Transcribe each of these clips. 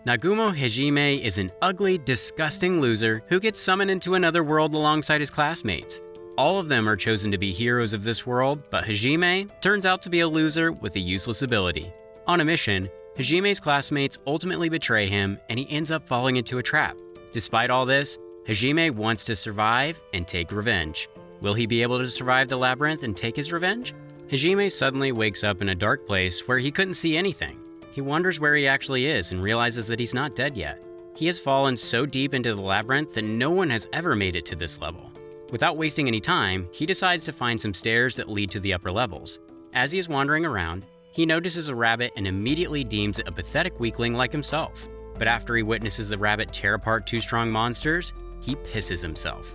Nagumo Hajime is an ugly, disgusting loser who gets summoned into another world alongside his classmates. All of them are chosen to be heroes of this world, but Hajime turns out to be a loser with a useless ability. On a mission, Hajime's classmates ultimately betray him and he ends up falling into a trap. Despite all this, Hajime wants to survive and take revenge. Will he be able to survive the labyrinth and take his revenge? Hajime suddenly wakes up in a dark place where he couldn't see anything. He wonders where he actually is and realizes that he's not dead yet. He has fallen so deep into the labyrinth that no one has ever made it to this level. Without wasting any time, he decides to find some stairs that lead to the upper levels. As he is wandering around, he notices a rabbit and immediately deems it a pathetic weakling like himself. But after he witnesses the rabbit tear apart two strong monsters, he pisses himself.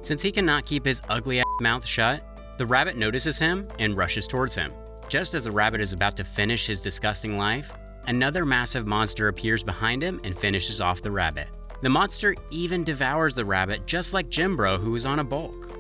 Since he cannot keep his ugly-ass mouth shut, the rabbit notices him and rushes towards him. Just as the rabbit is about to finish his disgusting life, another massive monster appears behind him and finishes off the rabbit. The monster even devours the rabbit just like Jimbro, who is on a bulk.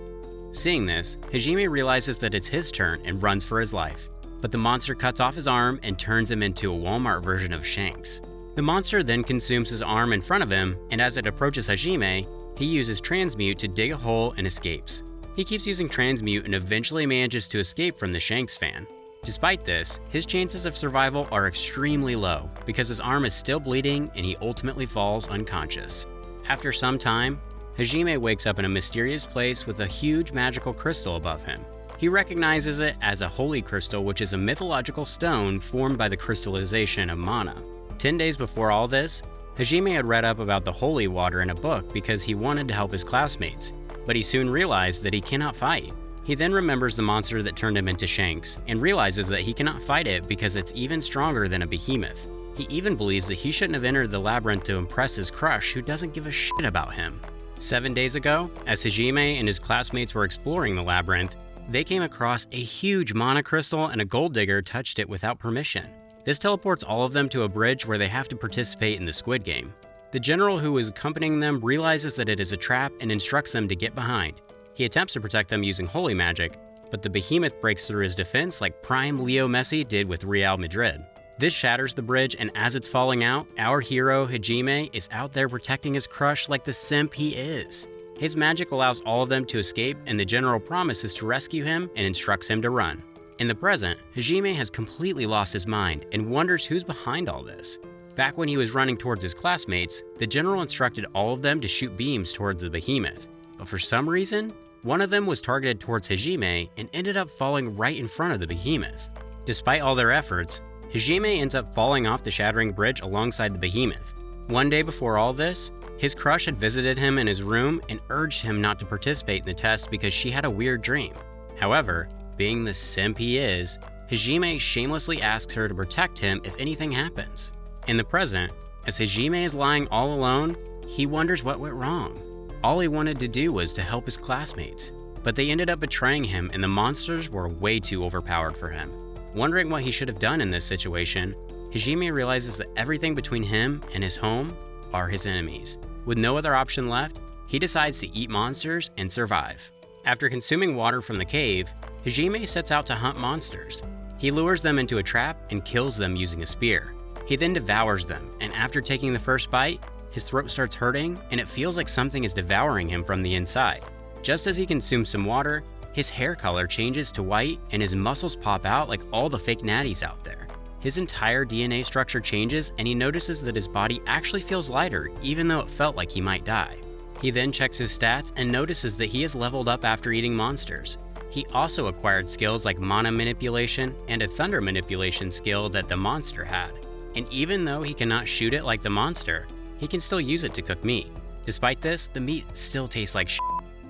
Seeing this, Hajime realizes that it's his turn and runs for his life. But the monster cuts off his arm and turns him into a Walmart version of Shanks. The monster then consumes his arm in front of him, and as it approaches Hajime, he uses transmute to dig a hole and escapes. He keeps using transmute and eventually manages to escape from the Shanks fan. Despite this, his chances of survival are extremely low because his arm is still bleeding and he ultimately falls unconscious. After some time, Hajime wakes up in a mysterious place with a huge magical crystal above him. He recognizes it as a holy crystal, which is a mythological stone formed by the crystallization of mana. 10 days before all this, Hajime had read up about the holy water in a book because he wanted to help his classmates, but he soon realized that he cannot fight. He then remembers the monster that turned him into Shanks and realizes that he cannot fight it because it's even stronger than a behemoth. He even believes that he shouldn't have entered the labyrinth to impress his crush who doesn't give a shit about him. 7 days ago, as Hajime and his classmates were exploring the labyrinth, they came across a huge mana crystal and a gold digger touched it without permission. This teleports all of them to a bridge where they have to participate in the Squid Game. The general who is accompanying them realizes that it is a trap and instructs them to get behind. He attempts to protect them using holy magic, but the behemoth breaks through his defense like prime Leo Messi did with Real Madrid. This shatters the bridge, and as it's falling out, our hero Hajime is out there protecting his crush like the simp he is. His magic allows all of them to escape, and the general promises to rescue him and instructs him to run. In the present, Hajime has completely lost his mind and wonders who's behind all this. Back when he was running towards his classmates, the general instructed all of them to shoot beams towards the behemoth. But for some reason, one of them was targeted towards Hajime and ended up falling right in front of the behemoth. Despite all their efforts, Hajime ends up falling off the shattering bridge alongside the behemoth. One day before all this, his crush had visited him in his room and urged him not to participate in the test because she had a weird dream. However, being the simp he is, Hajime shamelessly asks her to protect him if anything happens. In the present, as Hajime is lying all alone, he wonders what went wrong. All he wanted to do was to help his classmates, but they ended up betraying him and the monsters were way too overpowered for him. Wondering what he should have done in this situation, Hajime realizes that everything between him and his home are his enemies. With no other option left, he decides to eat monsters and survive. After consuming water from the cave, Hajime sets out to hunt monsters. He lures them into a trap and kills them using a spear. He then devours them, and after taking the first bite, his throat starts hurting and it feels like something is devouring him from the inside. Just as he consumes some water, his hair color changes to white and his muscles pop out like all the fake natties out there. His entire DNA structure changes and he notices that his body actually feels lighter even though it felt like he might die. He then checks his stats and notices that he has leveled up after eating monsters. He also acquired skills like mana manipulation and a thunder manipulation skill that the monster had. And even though he cannot shoot it like the monster, he can still use it to cook meat. Despite this, the meat still tastes like shit,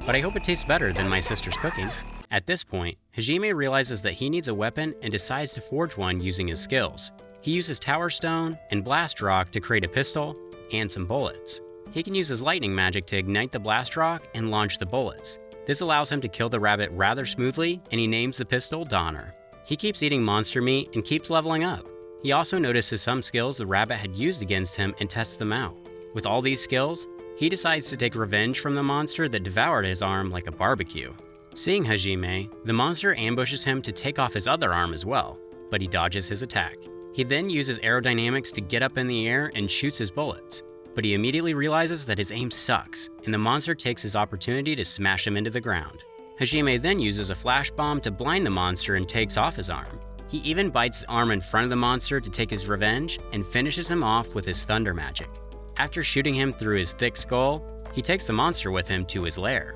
but I hope it tastes better than my sister's cooking. At this point, Hajime realizes that he needs a weapon and decides to forge one using his skills. He uses Tower Stone and Blast Rock to create a pistol and some bullets. He can use his lightning magic to ignite the Blast Rock and launch the bullets. This allows him to kill the rabbit rather smoothly, and he names the pistol Donner. He keeps eating monster meat and keeps leveling up. He also notices some skills the rabbit had used against him and tests them out. With all these skills, he decides to take revenge from the monster that devoured his arm like a barbecue. Seeing Hajime, the monster ambushes him to take off his other arm as well, but he dodges his attack. He then uses aerodynamics to get up in the air and shoots his bullets, but he immediately realizes that his aim sucks, and the monster takes his opportunity to smash him into the ground. Hajime then uses a flash bomb to blind the monster and takes off his arm. He even bites the arm in front of the monster to take his revenge and finishes him off with his thunder magic. After shooting him through his thick skull, he takes the monster with him to his lair.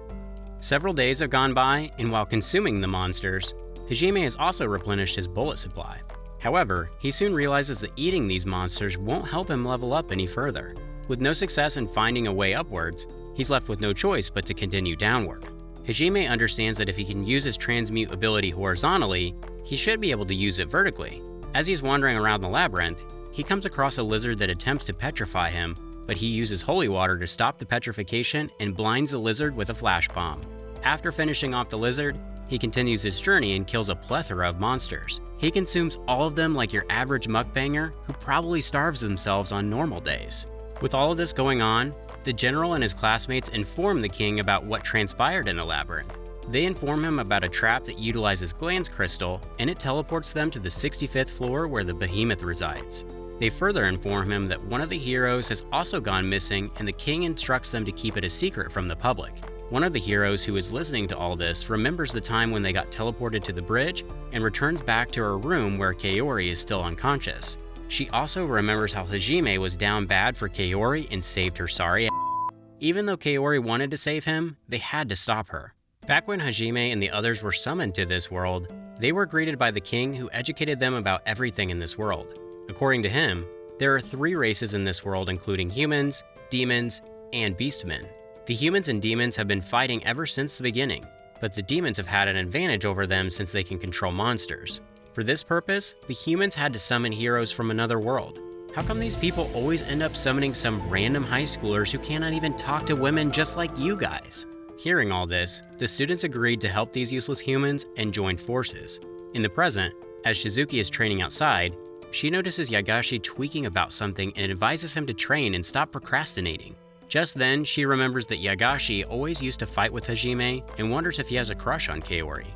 Several days have gone by, and while consuming the monsters, Hajime has also replenished his bullet supply. However, he soon realizes that eating these monsters won't help him level up any further. With no success in finding a way upwards, he's left with no choice but to continue downward. Hajime understands that if he can use his transmute ability horizontally, he should be able to use it vertically. As he's wandering around the labyrinth, he comes across a lizard that attempts to petrify him, but he uses holy water to stop the petrification and blinds the lizard with a flash bomb. After finishing off the lizard, he continues his journey and kills a plethora of monsters. He consumes all of them like your average mukbanger who probably starves themselves on normal days. With all of this going on, the general and his classmates inform the king about what transpired in the labyrinth. They inform him about a trap that utilizes Glance Crystal, and it teleports them to the 65th floor where the behemoth resides. They further inform him that one of the heroes has also gone missing, and the king instructs them to keep it a secret from the public. One of the heroes who is listening to all this remembers the time when they got teleported to the bridge and returns back to her room where Kaori is still unconscious. She also remembers how Hajime was down bad for Kaori and saved her sorry ass. Even though Kaori wanted to save him, they had to stop her. Back when Hajime and the others were summoned to this world, they were greeted by the king who educated them about everything in this world. According to him, there are 3 races in this world including humans, demons, and beastmen. The humans and demons have been fighting ever since the beginning, but the demons have had an advantage over them since they can control monsters. For this purpose, the humans had to summon heroes from another world. How come these people always end up summoning some random high schoolers who cannot even talk to women just like you guys? Hearing all this, the students agreed to help these useless humans and joined forces. In the present, as Shizuki is training outside, she notices Yagashi tweaking about something and advises him to train and stop procrastinating. Just then, she remembers that Yagashi always used to fight with Hajime and wonders if he has a crush on Kaori.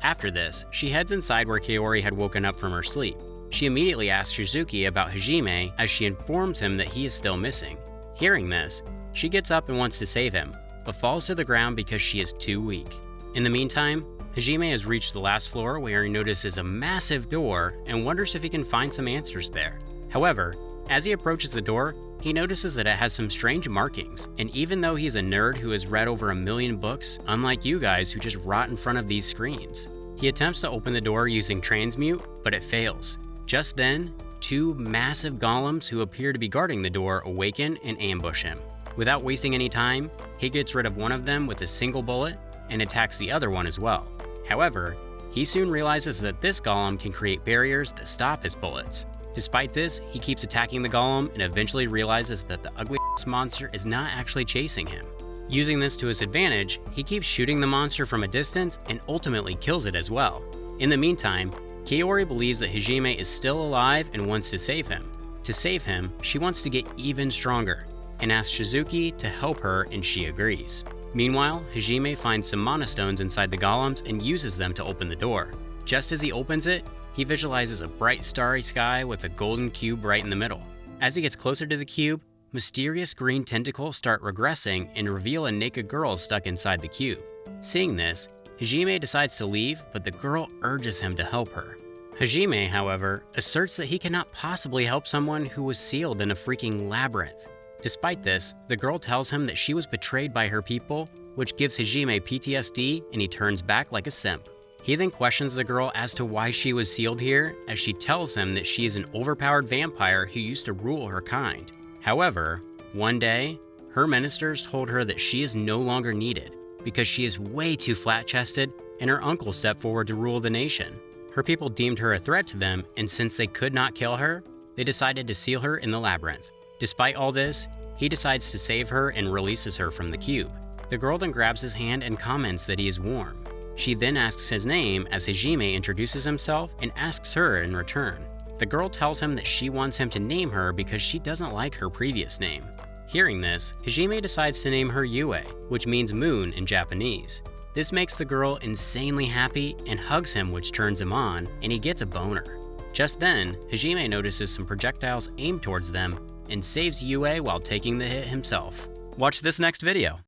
After this, she heads inside where Kaori had woken up from her sleep. She immediately asks Shizuki about Hajime as she informs him that he is still missing. Hearing this, she gets up and wants to save him, but falls to the ground because she is too weak. In the meantime, Hajime has reached the last floor where he notices a massive door and wonders if he can find some answers there. However, as he approaches the door, he notices that it has some strange markings, and even though he's a nerd who has read over 1 million books, unlike you guys who just rot in front of these screens, he attempts to open the door using transmute, but it fails. Just then, 2 massive golems who appear to be guarding the door awaken and ambush him. Without wasting any time, he gets rid of one of them with a single bullet and attacks the other one as well. However, he soon realizes that this golem can create barriers that stop his bullets. Despite this, he keeps attacking the golem and eventually realizes that the ugly monster is not actually chasing him. Using this to his advantage, he keeps shooting the monster from a distance and ultimately kills it as well. In the meantime, Kaori believes that Hajime is still alive and wants to save him. To save him, she wants to get even stronger and asks Shizuki to help her, and she agrees. Meanwhile, Hajime finds some mana stones inside the golems and uses them to open the door. Just as he opens it, he visualizes a bright starry sky with a golden cube right in the middle. As he gets closer to the cube, mysterious green tentacles start regressing and reveal a naked girl stuck inside the cube. Seeing this, Hajime decides to leave, but the girl urges him to help her. Hajime, however, asserts that he cannot possibly help someone who was sealed in a freaking labyrinth. Despite this, the girl tells him that she was betrayed by her people, which gives Hajime PTSD and he turns back like a simp. He then questions the girl as to why she was sealed here, as she tells him that she is an overpowered vampire who used to rule her kind. However, one day, her ministers told her that she is no longer needed because she is way too flat-chested and her uncle stepped forward to rule the nation. Her people deemed her a threat to them, and since they could not kill her, they decided to seal her in the labyrinth. Despite all this, he decides to save her and releases her from the cube. The girl then grabs his hand and comments that he is warm. She then asks his name as Hajime introduces himself and asks her in return. The girl tells him that she wants him to name her because she doesn't like her previous name. Hearing this, Hajime decides to name her Yue, which means moon in Japanese. This makes the girl insanely happy and hugs him, which turns him on, and he gets a boner. Just then, Hajime notices some projectiles aimed towards them and saves Yue while taking the hit himself. Watch this next video.